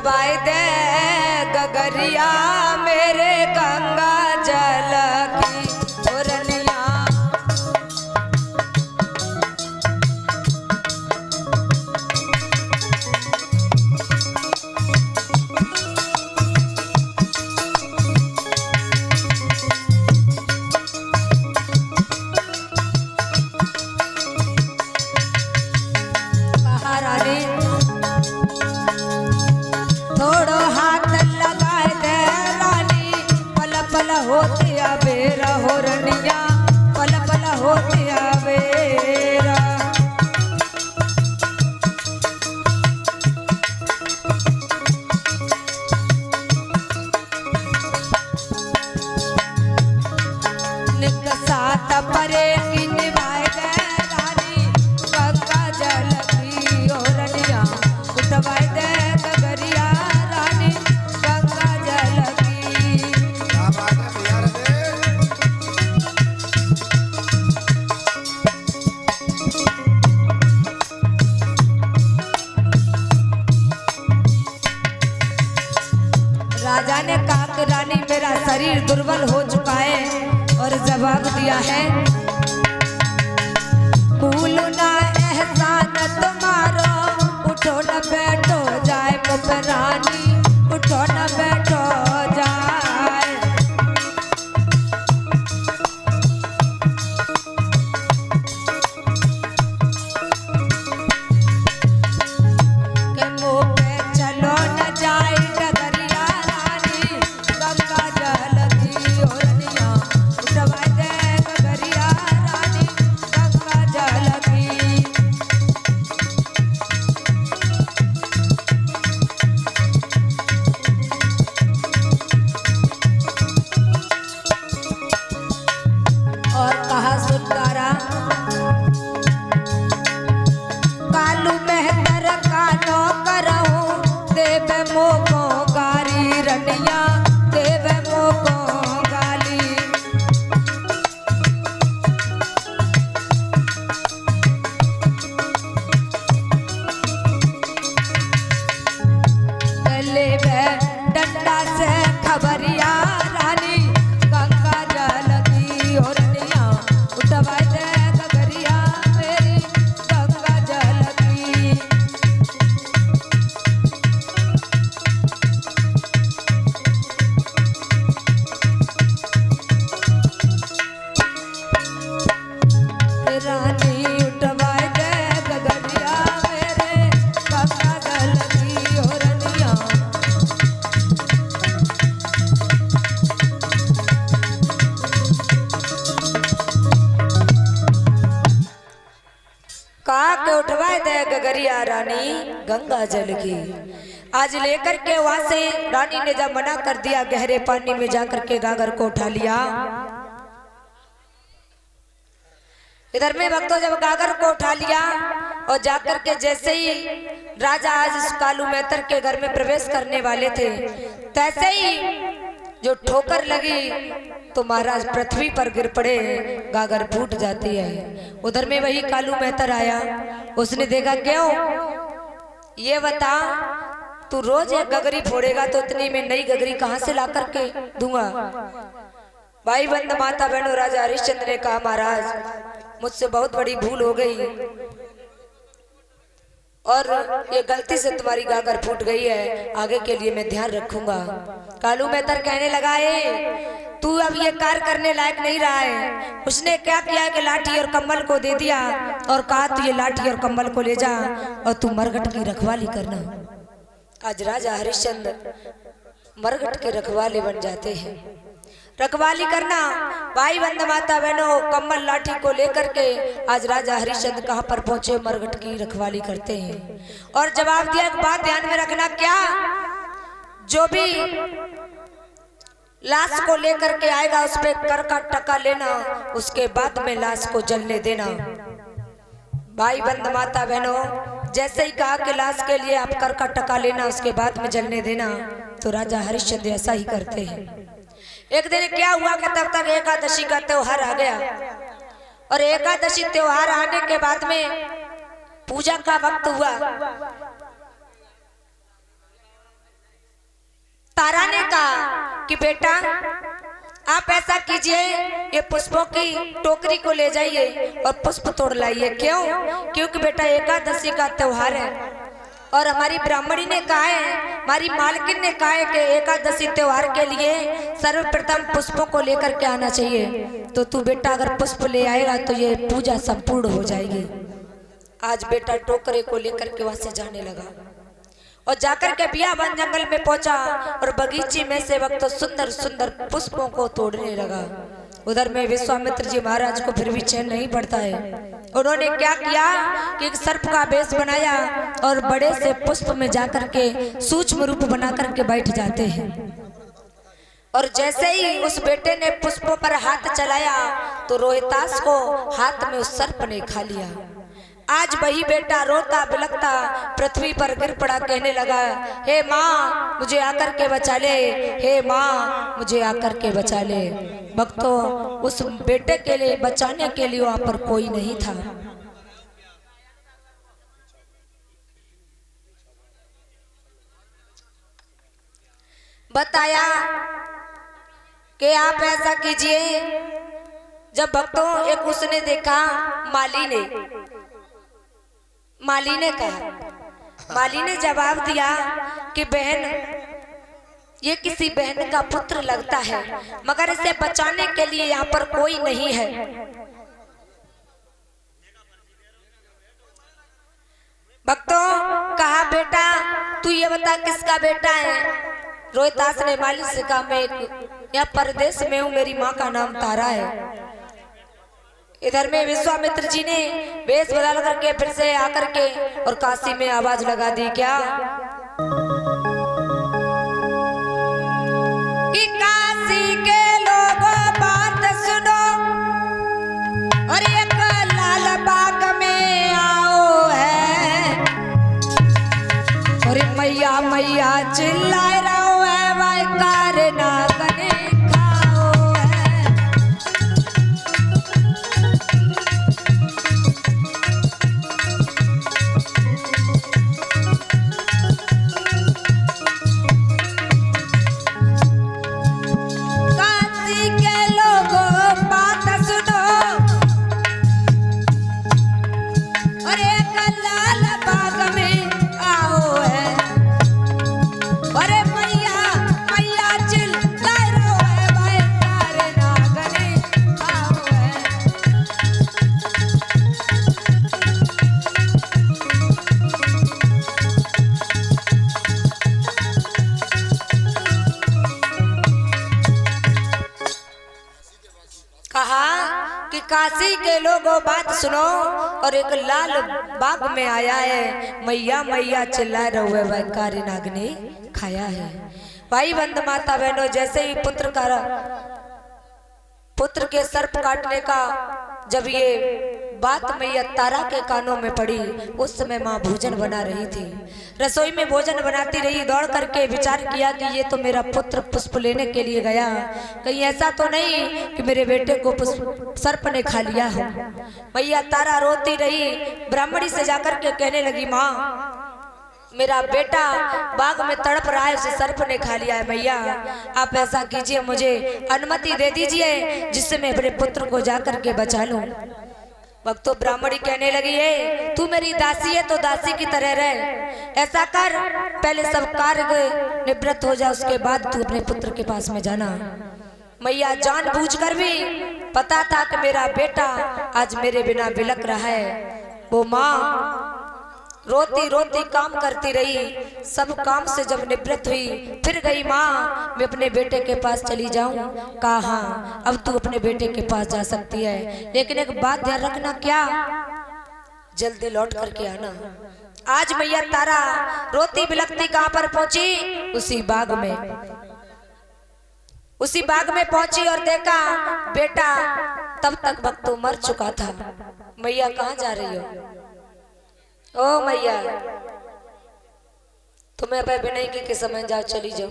उठवाई दे गगरिया मेरे गंगा जल की ओरनिया। थोड़ो हाथ लगाए दे रानी पल पल होते आवेरा हो रनिया पल पल होते आवेरा। निक साथ परे की निभाए दे रानी गंगा जल की ओ रनिया उठवाए दे गगरिया रानी गंगा जल की। क्या बात है भैया रे। राजा ने कहा कि रानी मेरा शरीर दुर्बल हो चुका है और जवाब दिया है भूलो ना एहसान तुम्हारो उठो न बैठो जाए मुझ रानी उठो न बैठो जाए। के मुँह पे चलो न जाए डगरिया रानी गंगा जल की ओरनिया उठवाए दे गगरिया रानी गंगा जल की। और कहा सुनकारा कालू मेहतर का नौकर हूँ देव मोको गारी रनिया देव मोको गाली। गले में डंडा से खबरिया रानी गंगा जल की ओरनिया उठवाए दे गगरिया मेरी गंगा जल की। रानी उठवाए दे गगरिया मेरे गंगा जल की ओरनिया। कहा के उठवाए दे गगरिया रानी गंगा जल की। आज लेकर के वहां से रानी ने जब मना कर दिया गहरे पानी में जाकर के गागर को उठा लिया। इधर में भक्तों जब गागर को उठा लिया और जाकर के जैसे ही राजा आज इस कालू मेहतर के घर में प्रवेश करने वाले थे तैसे ही जो ठोकर लगी तो महाराज पृथ्वी पर गिर पड़े गागर फूट जाती है। उधर में वही कालू मेहतर आया उसने देखा क्यों ये बता तू रोज एक गगरी फोड़ेगा तो इतनी में नई गगरी कहां से ला करके दूंगा। भाई बंद माता बहनों राजा हरिश्चंद्र ने कहा महाराज मुझसे बहुत बड़ी भूल हो गई और ये गलती से तुम्हारी गागर फूट गई है आगे के लिए मैं ध्यान रखूंगा। कालू मेहतर कहने लगा तू अब ये कार्य करने लायक नहीं रहा है। उसने क्या किया कि लाठी और कम्बल को दे दिया और कहा तू ये लाठी और कम्बल को ले जा और तू मरघट की रखवाली करना। आज राजा हरिश्चंद्र मरघट के रखवाले बन जाते हैं। रखवाली करना भाई बंद माता बहनों कम्बल लाठी को लेकर के आज राजा हरिश्चंद्र कहां पर पहुंचे मरघट की रखवाली करते हैं। और जवाब दिया एक बात ध्यान में रखना क्या जो भी लाश को लेकर के आएगा उस पे कर का टका लेना उसके बाद में लाश को जलने देना। भाई बंद माता बहनों जैसे ही कहा कि लाश के लिए आप कर का टका लेना उसके बाद में जलने देना तो राजा हरिश्चंद्र ऐसा ही करते हैं। एक दिन क्या हुआ कि तब तक एकादशी का त्योहार आ गया और एकादशी त्योहार आने के बाद में पूजा का वक्त हुआ। कि बेटा आप ऐसा कीजिए, ये पुष्पों की टोकरी को ले जाइए और पुष्प तोड़ लाइए। क्यों? क्योंकि बेटा एकादशी का त्योहार है और हमारी ब्राह्मणी ने कहा है, हमारी मालकिन ने कहा है कि एकादशी त्योहार के लिए सर्वप्रथम पुष्पों को लेकर के आना चाहिए। तो तू बेटा अगर पुष्प ले आएगा तो ये पूजा संपूर्ण हो जाएगी। आज बेटा टोकरे को लेकर के वहां से जाने लगा और जाकर के बियाबान जंगल में पहुंचा और बगीचे में से वक्त सुंदर सुंदर पुष्पों को तोड़ने लगा। उधर में विश्वामित्र जी महाराज को फिर भी चैन नहीं पड़ता है। उन्होंने क्या किया कि एक सर्प का वेश बनाया और बड़े से पुष्प में जाकर के सूक्ष्म रूप बना करके बैठ जाते हैं। और जैसे ही उस बेटे ने पुष्पों पर हाथ चलाया तो रोहितास को हाथ में उस सर्प ने खा लिया। आज वही बेटा रोता बिलखता पृथ्वी पर गिर पड़ा, कहने लगा, हे माँ मुझे आकर के बचा ले, हे माँ मुझे आकर के बचा ले। भक्तों, उस बेटे के लिए बचाने के लिए वहां पर कोई नहीं था। बताया कि आप ऐसा कीजिए। जब भक्तों एक उसने देखा, माली ने कहा, माली ने जवाब दिया कि बहन ये किसी बहन का पुत्र लगता है, मगर इसे बचाने के लिए यहाँ पर कोई नहीं है। भक्तों कहा, बेटा तू ये बता किसका बेटा है? रोहितास ने माली से कहा, मैं यहाँ परदेश में हूँ, मेरी माँ का नाम तारा है। इधर में विश्वामित्र जी ने वेश बदल करके फिर से आकर के और काशी में आवाज लगा दी, क्या कि काशी के लोगों बात सुनो और एक लाल बाग में आओ है और मैया मैया चिल्लाए रहो है, भाई कार ना कने खाओ है। काशी के लोगों बात सुनो और एक लाल बाग में आओ है, अरे मैया मैया चिल्लाए रहो है, भाई कार ना कने खाओ है। कहा कि काशी के लोगों बात सुनो और एक लाल बाग में आया है, मैया मैया चिल्ला रहे हुए, भाई कारी नाग ने खाया है। भाई बंद माता बहनों, जैसे ही पुत्र के सर्प काटने का जब ये बात मैया तारा के कानों में पड़ी, उस समय माँ भोजन बना रही थी, रसोई में भोजन बनाती रही। दौड़ करके विचार किया कि ये तो मेरा पुत्र पुष्प लेने के लिए गया, कहीं ऐसा तो नहीं कि मेरे बेटे को सर्प ने खा लिया हो। मैया तारा रोती रही, ब्राह्मणी से जाकर के कहने लगी, माँ मेरा बेटा बाग में तड़प रहा है, उसे सर्प ने खा लिया है। मैया आप ऐसा कीजिए, मुझे अनुमति दे दीजिए जिससे मैं अपने पुत्र को जाकर के बचा लूं। भक्तों ब्राह्मणी कहने लगी, है तू मेरी दासी है तो दासी की तरह रह, ऐसा कर पहले सब कार्य निवृत्त हो जा, उसके बाद तू अपने पुत्र के पास में जाना। मैया जानबूझकर भी पता था कि मेरा बेटा आज मेरे बिना बिलख रहा है, वो माँ रोती रोती काम करती रही। सब काम से जब निवृत्त हुई फिर गई, माँ मैं अपने बेटे के पास चली जाऊं। कहा हाँ अब तू अपने बेटे के पास जा सकती है, लेकिन एक बात ध्यान रखना, क्या जल्दी लौट करके आना। आज मैया तारा रोती बिलखती कहां पर पहुंची? उसी बाग में पहुंची और देखा बेटा तब तक भक्तों मर चुका था। मैया कहां जा रही हो? ओ मैया तुम्हें अब विनय के समय जाओ, चली जाओ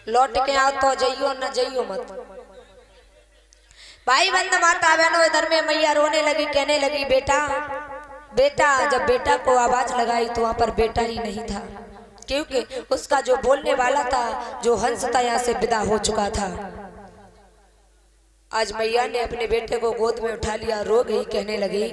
लौट के आओ तो जाइयो न जाइयो मत। भाई बंद माता बहनों, इधर में मैया रोने लगी, कहने लगी बेटा बेटा, जब बेटा को आवाज लगाई तो वहां पर बेटा ही नहीं था, क्योंकि उसका जो बोलने वाला था, जो हंस था, यहाँ से विदा हो चुका था। आज मैया ने अपने बेटे को गोद में उठा लिया, रो गई, कहने लगी